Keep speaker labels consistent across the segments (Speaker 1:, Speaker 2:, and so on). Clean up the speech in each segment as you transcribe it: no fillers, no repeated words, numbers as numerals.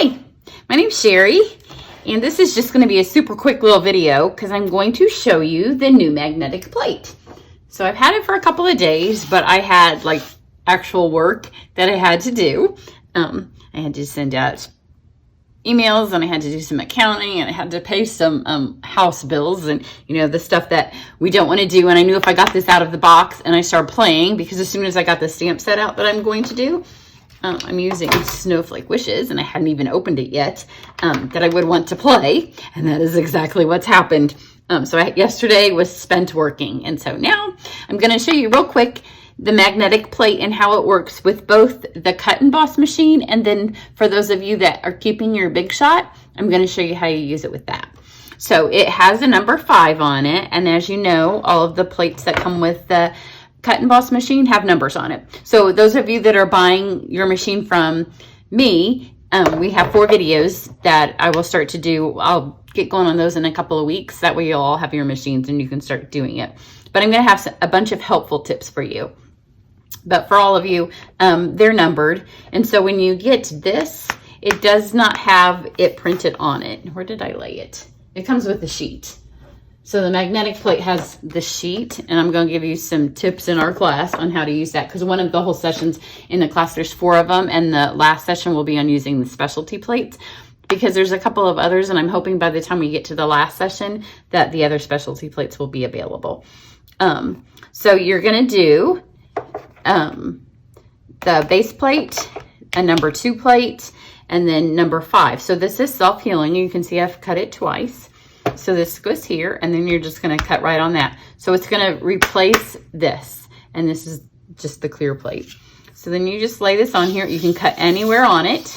Speaker 1: Hi, my name's Sherry, and this is just going to be a super quick little video because I'm going to show you the new magnetic plate. So I've had it for a couple of days, but I had like actual work that I had to do. I had to send out emails, and I had to do some accounting, and I had to pay some house bills, and you know, the stuff that we don't want to do. And I knew if I got this out of the box and I started playing, because as soon as I got the stamp set out that I'm going to do, I'm using Snowflake Wishes, and I hadn't even opened it yet, that I would want to play, and that is exactly what's happened. Yesterday was spent working, and so now I'm going to show you real quick the magnetic plate and how it works with both the cut emboss machine, and then for those of you that are keeping your Big Shot, I'm going to show you how you use it with that. So it has a number 5 on it, and as you know, all of the plates that come with the cut emboss machine have numbers on it. So those of you that are buying your machine from me, we have 4 videos that I will start to do. I'll get going on those in a couple of weeks. That way you'll all have your machines and you can start doing it. But I'm going to have a bunch of helpful tips for you. But for all of you, they're numbered. And so when you get this, it does not have it printed on it. Where did I lay it? It comes with the sheet. So the magnetic plate has the sheet, and I'm going to give you some tips in our class on how to use that, because one of the whole sessions in the class, there's 4 of them, and the last session will be on using the specialty plates, because there's a couple of others, and I'm hoping by the time we get to the last session that the other specialty plates will be available. So you're going to do the base plate, a number 2 plate, and then number 5. So this is self-healing. You can see I've cut it twice. So this goes here, and then you're just going to cut right on that. So it's going to replace this, and this is just the clear plate. So then you just lay this on here. You can cut anywhere on it.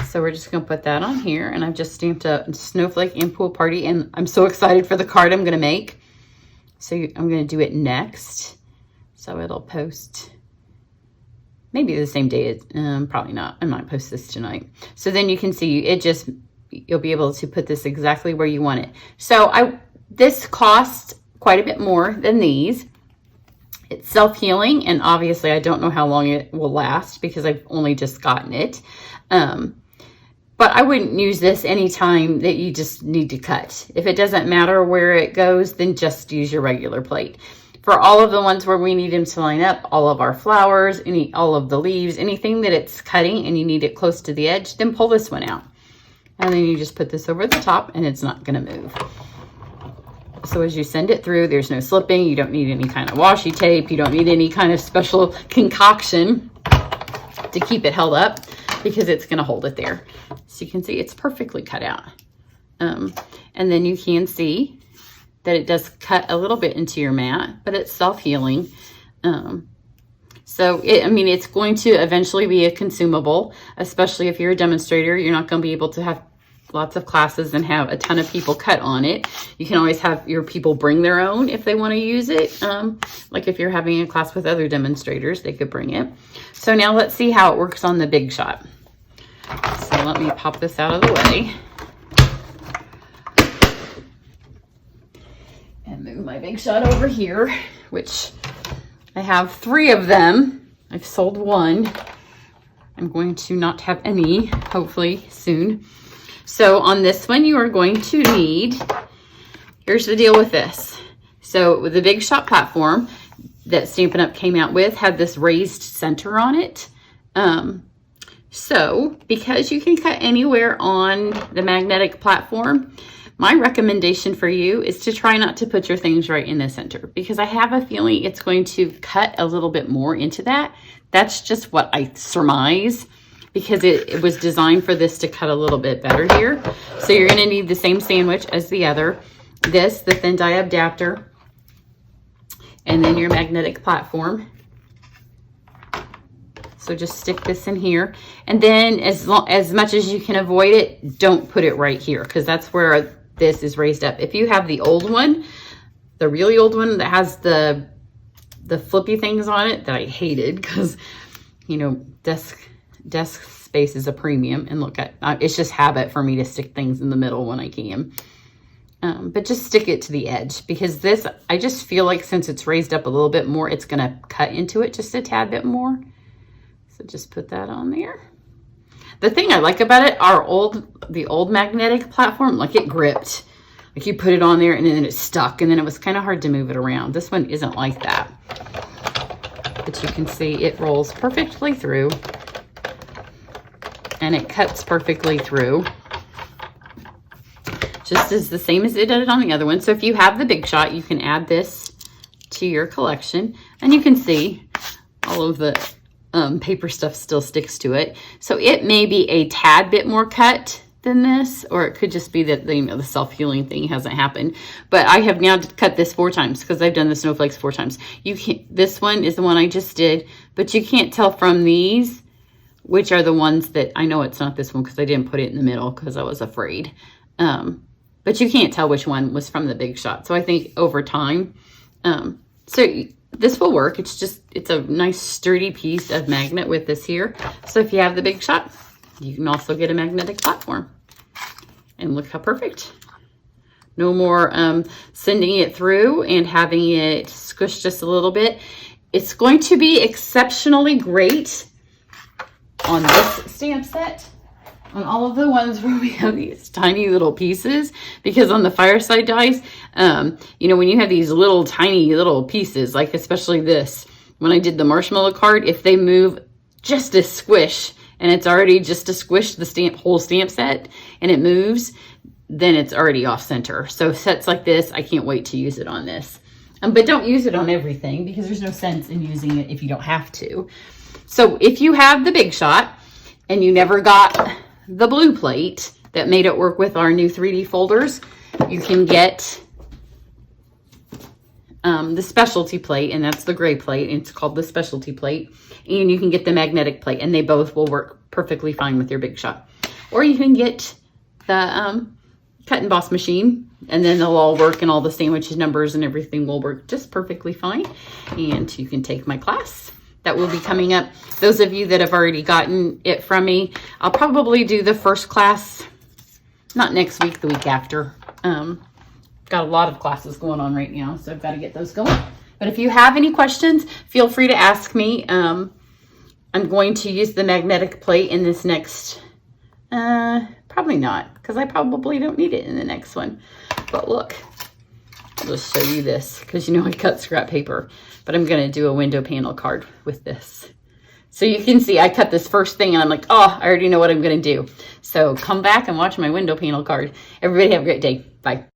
Speaker 1: So we're just going to put that on here, and I've just stamped a snowflake and pool party, and I'm so excited for the card I'm going to make. So I'm going to do it next. So it'll post maybe the same day. Probably not. I might post this tonight. So then you can see it just, you'll be able to put this exactly where you want it. So this costs quite a bit more than these. It's self-healing, and obviously I don't know how long it will last because I've only just gotten it. But I wouldn't use this anytime that you just need to cut. If it doesn't matter where it goes, then just use your regular plate. For all of the ones where we need them to line up, all of our flowers, all of the leaves, anything that it's cutting and you need it close to the edge, then pull this one out. And then you just put this over the top, and it's not going to move. So as you send it through, there's no slipping. You don't need any kind of washi tape. You don't need any kind of special concoction to keep it held up, because it's going to hold it there. So you can see it's perfectly cut out. And then you can see that it does cut a little bit into your mat, but it's self-healing. It's going to eventually be a consumable, especially if you're a demonstrator. You're not going to be able to have lots of classes and have a ton of people cut on it. You can always have your people bring their own if they want to use it. Like if you're having a class with other demonstrators, they could bring it. So now let's see how it works on the Big Shot. So let me pop this out of the way and move my Big Shot over here, which I have 3 of them. I've sold 1. I'm going to not have any, hopefully soon. So on this one, you are going to need, here's the deal with this. So with the Big Shot platform that Stampin' Up! Came out with had this raised center on it. So because you can cut anywhere on the magnetic platform, my recommendation for you is to try not to put your things right in the center, because I have a feeling it's going to cut a little bit more into that. That's just what I surmise, because it was designed for this to cut a little bit better here. So you're going to need the same sandwich as the other. The thin die adapter, and then your magnetic platform. So just stick this in here. And then as much as you can avoid it, don't put it right here, because that's where this is raised up. If you have the old one, the really old one that has the flippy things on it that I hated, because, you know, desk space is a premium, and look at it's just habit for me to stick things in the middle when I can. But just stick it to the edge, because this, I just feel like since it's raised up a little bit more, it's going to cut into it just a tad bit more. So just put that on there. The thing I like about it, the old magnetic platform, like it gripped. Like you put it on there and then it stuck, and then it was kind of hard to move it around. This one isn't like that. But you can see it rolls perfectly through. And it cuts perfectly through. Just as the same as it did on the other one. So if you have the Big Shot, you can add this to your collection. And you can see all of the paper stuff still sticks to it. So it may be a tad bit more cut than this, or it could just be that the self-healing thing hasn't happened. But I have now cut this 4 times because I've done the snowflakes 4 times. You can't, this one is the one I just did, but you can't tell from these which are the ones that, I know it's not this one because I didn't put it in the middle because I was afraid. But you can't tell which one was from the Big Shot. So I think over time, so this will work. It's a nice sturdy piece of magnet with this here. So if you have the Big Shot, you can also get a magnetic platform. And look how perfect. No more sending it through and having it squish just a little bit. It's going to be exceptionally great on this stamp set. On all of the ones where we have these tiny little pieces, because on the fireside dies, you know, when you have these little tiny little pieces, like especially this, when I did the marshmallow card, if they move just a squish, and it's already just a squish the whole stamp set, and it moves, then it's already off center. So sets like this, I can't wait to use it on this. But don't use it on everything, because there's no sense in using it if you don't have to. So if you have the Big Shot and you never got the blue plate that made it work with our new 3D folders, you can get the specialty plate, and that's the gray plate. It's called the specialty plate. And you can get the magnetic plate, and they both will work perfectly fine with your Big Shot. Or you can get the cut emboss machine, and then they'll all work, and all the sandwiches numbers and everything will work just perfectly fine. And you can take my class that will be coming up. Those of you that have already gotten it from me, I'll probably do the first class, not next week, the week after. Got a lot of classes going on right now, so I've got to get those going. But if you have any questions, feel free to ask me. I'm going to use the magnetic plate in this next, probably not, because I probably don't need it in the next one. But look, I'll just show you this, because you know I cut scrap paper, but I'm going to do a window panel card with this. So you can see I cut this first thing and I'm like, oh, I already know what I'm going to do. So come back and watch my window panel card. Everybody have a great day. Bye.